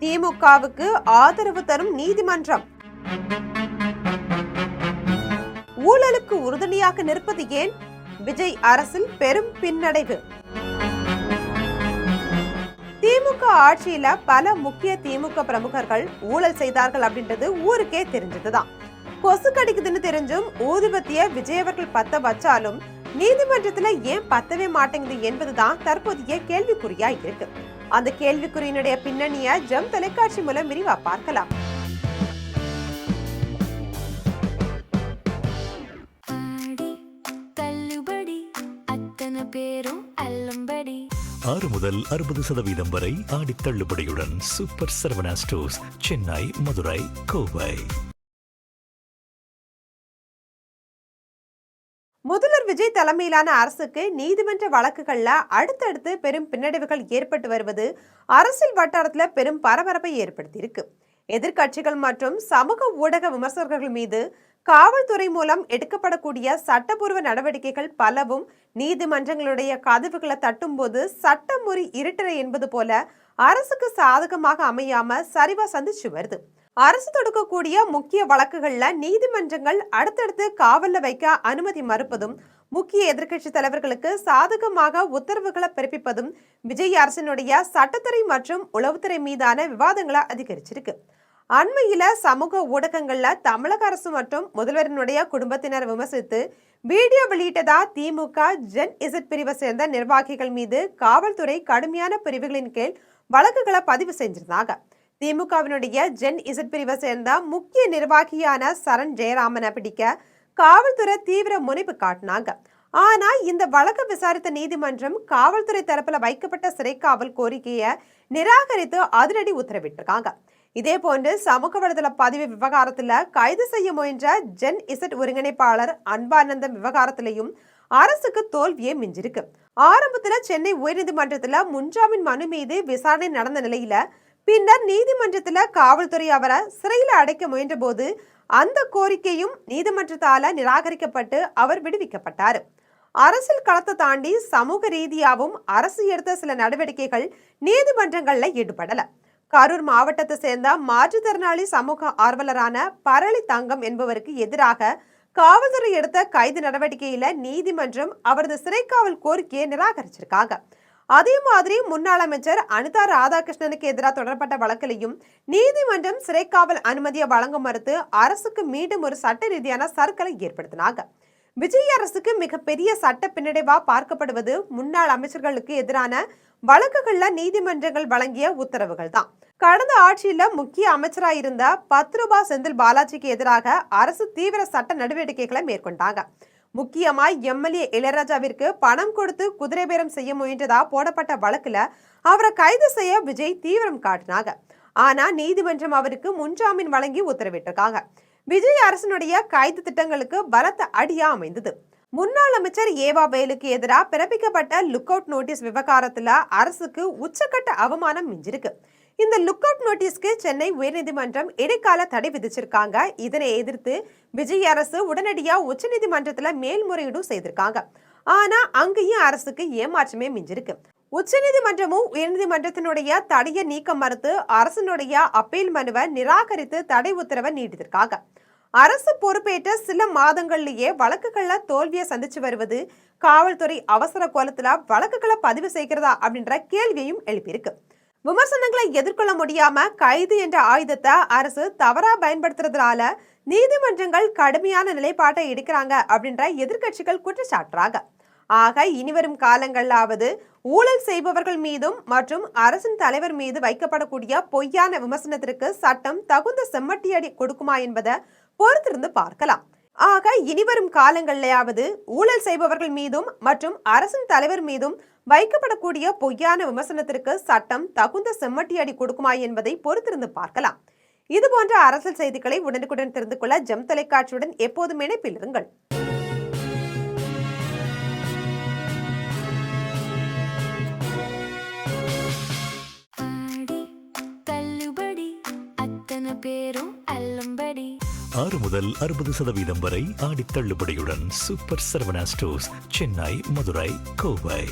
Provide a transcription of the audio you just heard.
திமுகவுக்கு ஆதரவு தரும் நீதிமன்றம். ஊழலுக்கு உறுதுணையாக நிற்பது ஏன்? விஜய் அரசில் பெரும் பின்னடைவு. திமுக ஆட்சியில பல முக்கிய திமுக பிரமுகர்கள் ஊழல் செய்தார்கள் அப்படின்றது ஊருக்கே தெரிஞ்சதுதான். கொசு கடிக்குதுன்னு தெரிஞ்சும் ஊதுபத்திய விஜய் அவர்கள் பத்த வச்சாலும் நீதிமன்றத்துல ஏன் பத்தவே மாட்டேங்குது என்பதுதான் தற்போதைய கேள்விக்குறியா இருக்கு. அந்த கேள்விக்குறியினுடைய பின்னணிய ஜெம் தொலைக்காட்சி மூலம் விரிவா பார்க்கலாம். முதல் 60% வரை ஆடி தள்ளுபடியுடன் சூப்பர் சரவணா ஸ்டோர்ஸ், சென்னை, மதுரை, கோவை. முதல்வர் விஜய் தலைமையிலான அரசுக்கு நீதிமன்ற வழக்குகள்ல அடுத்தடுத்து பெரும் பின்னடைவுகள் ஏற்பட்டு வருவது அரசியல் வட்டாரத்துல பெரும் பரபரப்பை ஏற்படுத்தி இருக்கு. எதிர்கட்சிகள் மற்றும் சமூக ஊடக விமர்சகர்கள் மீது காவல்துறை மூலம் எடுக்கப்படக்கூடிய சட்டப்பூர்வ நடவடிக்கைகள் பலவும் நீதிமன்றங்களுடைய கதவுகளை தட்டும் போது சட்டமுறை இருட்டறை என்பது போல அரசுக்கு சாதகமாக அமையாம சரிவா சந்திச்சு வருது. அரசு தொடுக்கக்கூடிய முக்கிய வழக்குகள்ல நீதிமன்றங்கள் அடுத்தடுத்து காவல்ல வைக்க அனுமதி மறுப்பதும், முக்கிய எதிர்கட்சி தலைவர்களுக்கு சாதகமாக உத்தரவுகளை பிறப்பிப்பதும் விஜய் அரசினுடைய சட்டத்துறை மற்றும் உளவுத்துறை மீதான விவாதங்களை அதிகரிச்சிருக்கு. அண்மையில சமூக ஊடகங்கள்ல தமிழக அரசு மற்றும் முதல்வரினுடைய குடும்பத்தினர் விமர்சித்து வீடியோ வெளியிட்டதா திமுக ஜென் இசட் பிரிவை சேர்ந்த நிர்வாகிகள் மீது காவல்துறை கடுமையான பிரிவுகளின் கீழ் வழக்குகளை பதிவு செஞ்சிருந்தாங்க. திமுகவினுடைய ஜென் இசட் பிரிவை சேர்ந்த முக்கிய நிர்வாகியான சரண் ஜெயராமனை பிடிக்க காவல்துறை தீவிர முனைப்பு காட்டினாங்க. ஆனா இந்த வழக்கு விசாரித்த நீதிமன்றம் காவல்துறை தரப்புல வைக்கப்பட்ட சிறை காவல் கோரிக்கையை நிராகரித்து அதிரடி உத்தரவிட்டிருக்காங்க. இதே போன்று சமூக வலைதள பதிவு விவகாரத்துல கைது செய்ய முயன்ற ஜென் இசட் ஒருங்கிணைப்பாளர் அன்பானந்தம் விவகாரத்திலையும் அரசுக்கு தோல்வியே மிஞ்சிருக்கு. ஆரம்பத்துல சென்னை உயர்நீதிமன்றத்துல முன்ஜாமீன் மனு மீது விசாரணை நடந்த நிலையில பின்னர் நீதிமன்றத்துல காவல்துறை அவரை சிறையில அடைக்க முயன்ற போது அந்த கோரிக்கையும் நீதிமன்றத்தால நிராகரிக்கப்பட்டு அவர் விடுவிக்கப்பட்டார். அரசியல் களத்தை தாண்டி சமூக ரீதியாகவும் அரசு எடுத்த சில நடவடிக்கைகள் நீதிமன்றங்கள்ல ஈடுபடல. கரூர் மாவட்டத்தை சேர்ந்த மாற்றுத்திறனாளி சமூக ஆர்வலரான பரளி தங்கம் என்பவருக்கு எதிராக காவல்துறை எடுத்த கைது நடவடிக்கையில நீதிமன்றம் அவரது சிறைக்காவல் கோரிக்கையை நிராகரிச்சிருக்காங்க. அதே மாதிரி முன்னாள் அமைச்சர் அனிதா ராதாகிருஷ்ணனுக்கு எதிராக தொடரப்பட்ட வழக்கிலையும் நீதிமன்றம் சிறைக்காவல் அனுமதியை வழங்க மறுத்து அரசுக்கு மீண்டும் ஒரு சட்ட ரீதியான சர்க்கலை ஏற்படுத்தினாங்க. விஜய் அரசுக்கு மிகப்பெரிய சட்ட பின்னடைவா பார்க்கப்படுவது முன்னாள் அமைச்சர்களுக்கு எதிரான வழக்குகள்ல நீதிமன்றங்கள் வழங்கிய உத்தரவுகள் தான். கடந்த ஆட்சியில முக்கிய அமைச்சராயிருந்த 10 ரூபாய் செந்தில் பாலாஜிக்கு எதிராக அரசு தீவிர சட்ட நடவடிக்கைகளை மேற்கொண்டாங்க. முக்கியமா எம்எல்ஏ இளையராஜாவிற்கு பணம் கொடுத்து குதிரை பேரம் செய்ய முயன்றதா போடப்பட்ட வழக்குல அவரை கைது செய்ய விஜய் தீவிரம் காட்டினாங்க. ஆனா நீதிமன்றம் அவருக்கு முன்ஜாமீன் வழங்கி உத்தரவிட்டிருக்காங்க. விஜய் அரசினுடைய கைது திட்டங்களுக்கு பலத்த அடியா அமைந்தது. முன்னாள் அமைச்சர் ஏவா வேலுக்கு எதிராக பிறப்பிக்கப்பட்ட லுக் அவுட் நோட்டீஸ் விவகாரத்துல அரசுக்கு உச்சக்கட்ட அவமானம் மிஞ்சிருக்கு. இந்த லுக் அவுட் நோட்டீஸ்க்கு சென்னை உயர்நீதிமன்றம் இடைக்கால தடை விதிச்சிருக்காங்க. இதனை எதிர்த்து விஜய் அரசு உடனடியா உச்சநீதிமன்றத்துல மேல்முறையீடும் செய்திருக்காங்க. ஆனா அங்கேயும் அரசுக்கு ஏமாற்றமே மிஞ்சிருக்கு. உச்சநீதிமன்றமும் உயர்நீதிமன்றத்தினுடைய தடையை நீக்க மறுத்து அரசினுடைய அப்பீல் மனுவை நிராகரித்து தடை உத்தரவை நீட்டிருக்காங்க. அரசு பொறுப்பேற்ற சில மாதங்கள்லயே வழக்குகள்ல தோல்வியை சந்திச்சு வருவது காவல்துறை அவசர கோலத்துல வழக்குகளை பதிவு செய்கிறதா அப்படின்ற கேள்வியையும் எழுப்பியிருக்கு. விமர்சனங்களை எதிர்கொள்ள முடியாம கைது என்ற ஆயுதத்தை அரசு தவறா பயன்படுத்துறதுனால நீதிமன்றங்கள் கடுமையான நிலைப்பாட்டை எடுக்கிறாங்க அப்படின்ற எதிர்கட்சிகள் குற்றச்சாட்டுறாங்க. ஆக இனிவரும் காலங்களாவது ஊழல் செய்பவர்கள் மீதும் மற்றும் அரசின் தலைவர் மீது வைக்கப்படக்கூடிய பொய்யான விமர்சனத்திற்கு சட்டம் தகுந்த செம்மட்டியடி கொடுக்குமா என்பதை பொறுத்திருந்து பார்க்கலாம். ஆக இனிவரும் காலங்களையாவது ஊழல் செய்பவர்கள் மீதும் மற்றும் அரசின் தலைவர் மீதும் வைக்கப்படக்கூடிய பொய்யான விமர்சனத்திற்கு சட்டம் தகுந்த செம்மட்டியடி கொடுக்குமா என்பதை பொறுத்திருந்து பார்க்கலாம். இது போன்ற அரசியல் செய்திகளை உடனுக்குடன் தெரிந்து கொள்ள ஜெம் தொலைக்காட்சியுடன் எப்போதும் இணைப்பில் இருங்கள். முதல் 60% வரை ஆடி தள்ளுபடியுடன் சூப்பர் சரவணா ஸ்டோர்ஸ், சென்னை, மதுரை, கோவை.